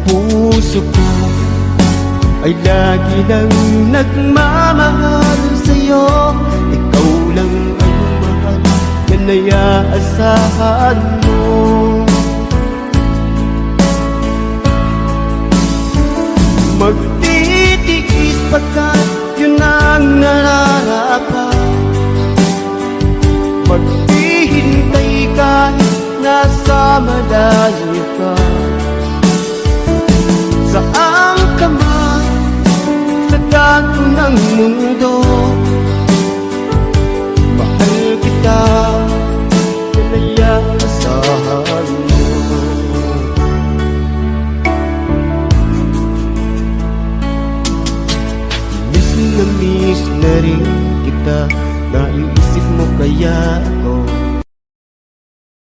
puso ko ay lagi nang nagmamahal sa'yo. Ikaw lang ang mahal, yan ay aasahan mo. Magtitiis pagkat yun ang nararapat. Maghihintay kahit nasa malayo ka. Saan ka man sa kanto ng mundo,